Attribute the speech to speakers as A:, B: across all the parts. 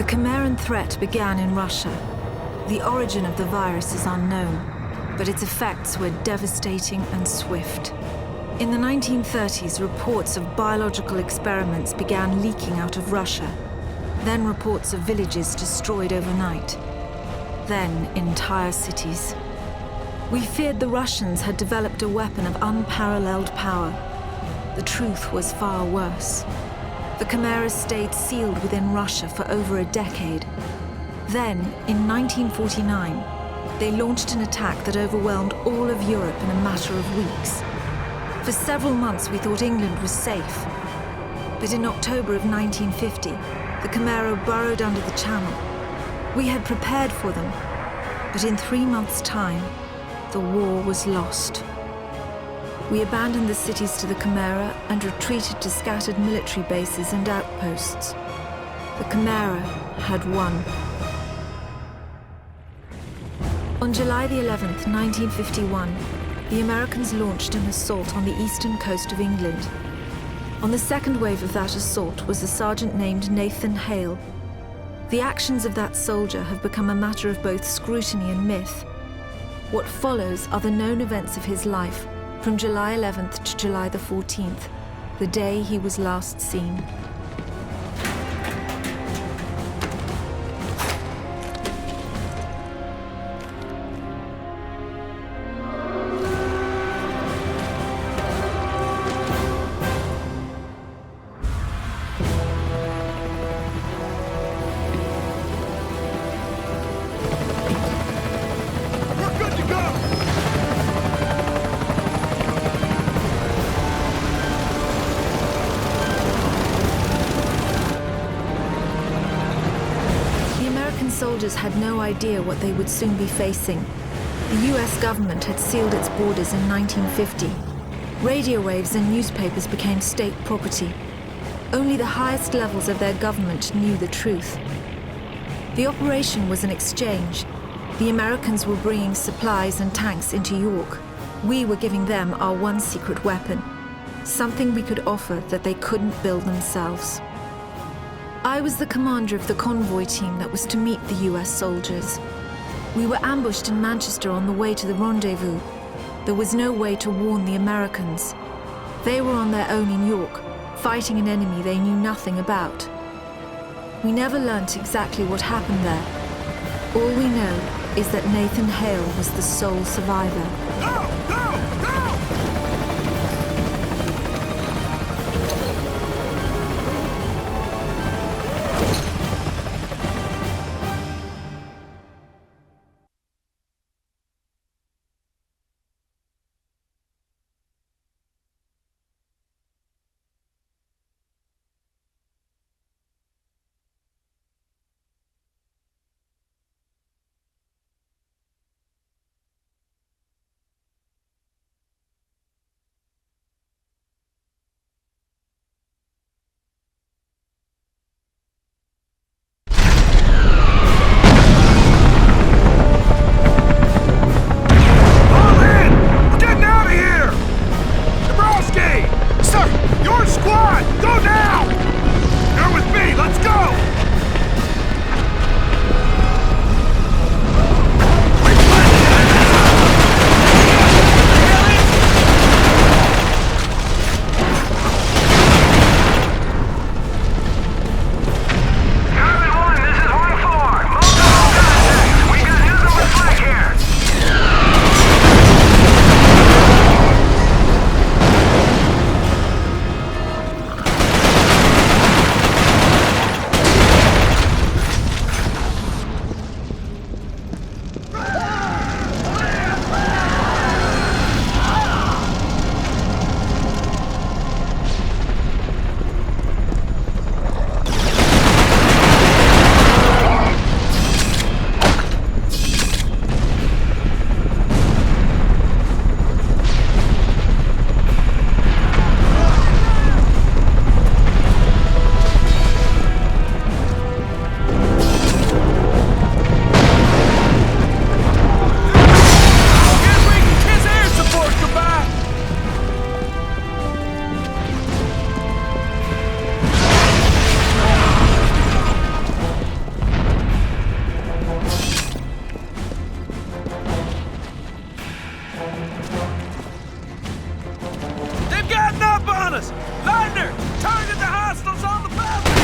A: Chimeran threat began in Russia. The origin of the virus is unknown, but its effects were devastating and swift. In the 1930s, reports of biological experiments began leaking out of Russia. Then reports of villages destroyed overnight. Then entire cities. We feared the Russians had developed a weapon of unparalleled power. The truth was far worse. The chimeras stayed sealed within Russia for over a decade. Then, in 1949, they launched an attack that overwhelmed all of Europe in a matter of weeks. For several months we thought England was safe. But in October of 1950, the Chimera burrowed under the Channel. We had prepared for them, but in 3 months' time, the war was lost. We abandoned the cities to the Chimera and retreated to scattered military bases and outposts. The Chimera had won. On July the 11th, 1951, the Americans launched an assault on the eastern coast of England. On the second wave of that assault was a sergeant named Nathan Hale. The actions of that soldier have become a matter of both scrutiny and myth. What follows are the known events of his life from July 11th to July the 14th, the day he was last seen. Soldiers had no idea what they would soon be facing. The US government had sealed its borders in 1950. Radio waves and newspapers became state property. Only the highest levels of their government knew the truth. The operation was an exchange. The Americans were bringing supplies and tanks into York. We were giving them our one secret weapon, something we could offer that they couldn't build themselves. I was the commander of the convoy team that was to meet the US soldiers. We were ambushed in Manchester on the way to the rendezvous. There was no way to warn the Americans. They were on their own in York, fighting an enemy they knew nothing about. We never learnt exactly what happened there. All we know is that Nathan Hale was the sole survivor.
B: us! Lardner! Target the hostiles on the balcony!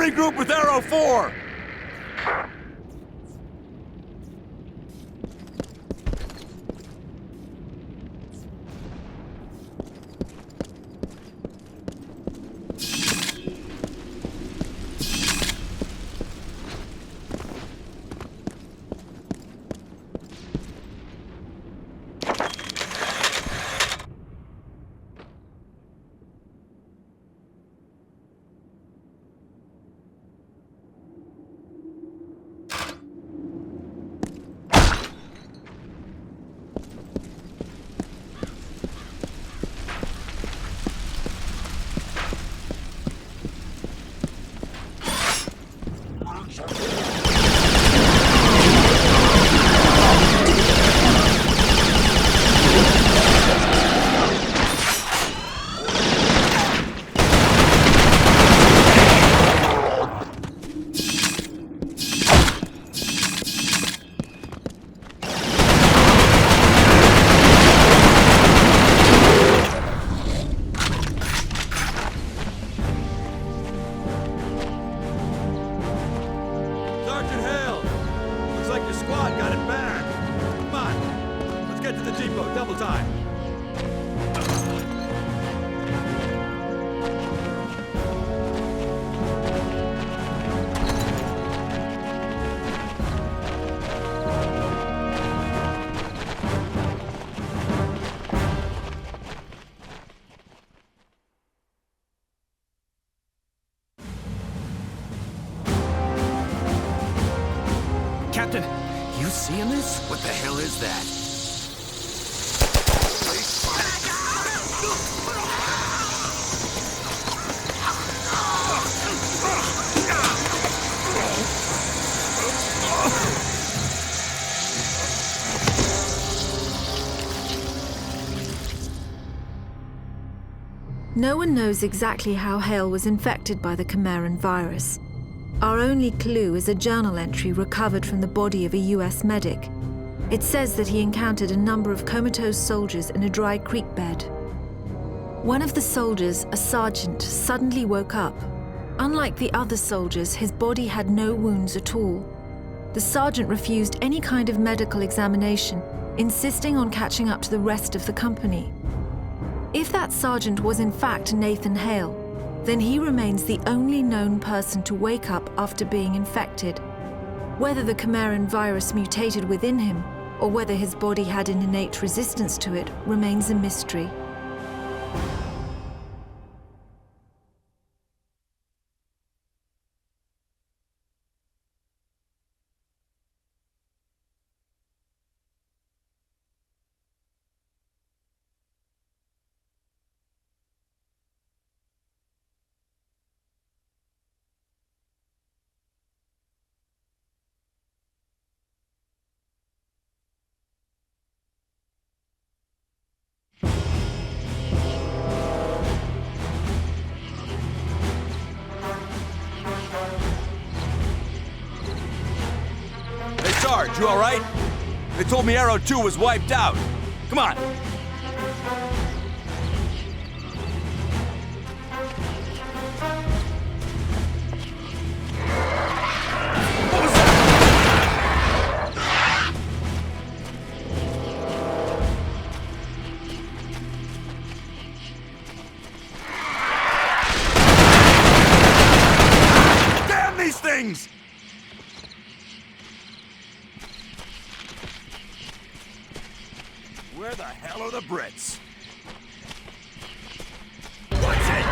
B: Regroup with Arrow 4!
C: Captain, you seeing this? What the hell is that?
A: No one knows exactly how Hale was infected by the Chimeran virus. Our only clue is a journal entry recovered from the body of a US medic. It says that he encountered a number of comatose soldiers in a dry creek bed. One of the soldiers, a sergeant, suddenly woke up. Unlike the other soldiers, his body had no wounds at all. the sergeant refused any kind of medical examination, insisting on catching up to the rest of the company. If that sergeant was in fact Nathan Hale, then he remains the only known person to wake up after being infected. Whether the Chimeran virus mutated within him, or whether his body had an innate resistance to it, remains a mystery.
B: Sarge, you alright? They told me Arrow 2 was wiped out. Come on. What was that? Damn these things! Where the hell are the Brits? What's it?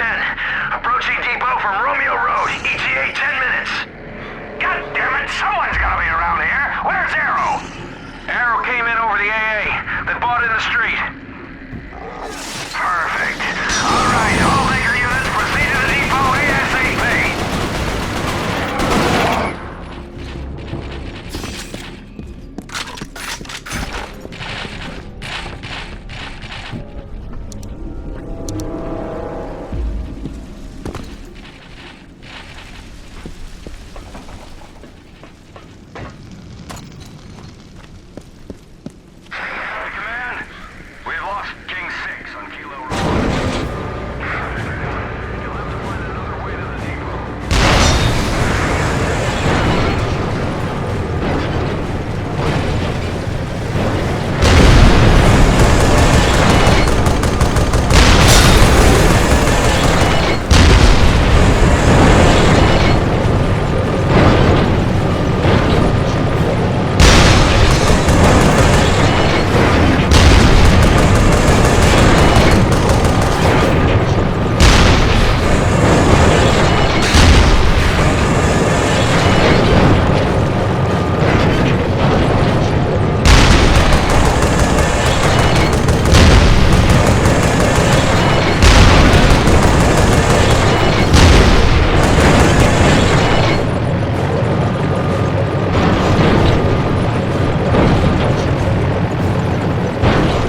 D: 10. Approaching depot from Romeo Road. ETA 10 minutes. God damn it, someone's gotta be around here. Where's Arrow? Arrow came in over the AA. They bought in the street. Perfect. All right, all major units proceed to the depot ASAP. Command, we've lost King 6 on Kilo Road. You'll have to find another way to the depot.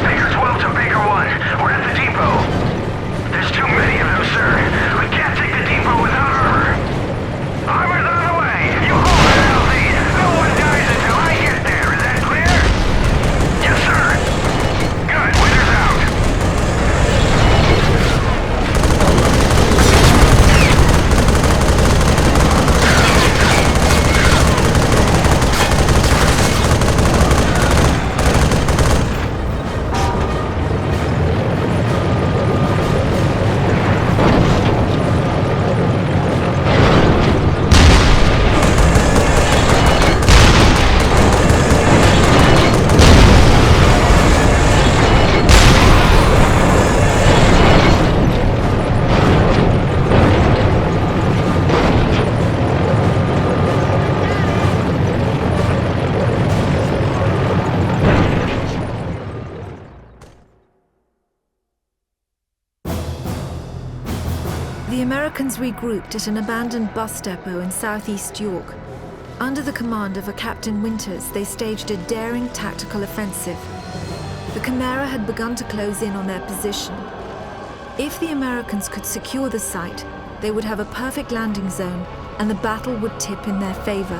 D: Baker 12 to Baker 1. We're at the depot. There's too many of them, sir. We can't take the depot without armor. Armor's on the way. You hold it, LZ. No one dies until I get there. Is that clear? Yes, sir. Good. Winter's out.
A: The Americans regrouped at an abandoned bus depot in southeast York. Under the command of a Captain Winters, they staged a daring tactical offensive. The Chimera had begun to close in on their position. If the Americans could secure the site, they would have a perfect landing zone, and the battle would tip in their favor.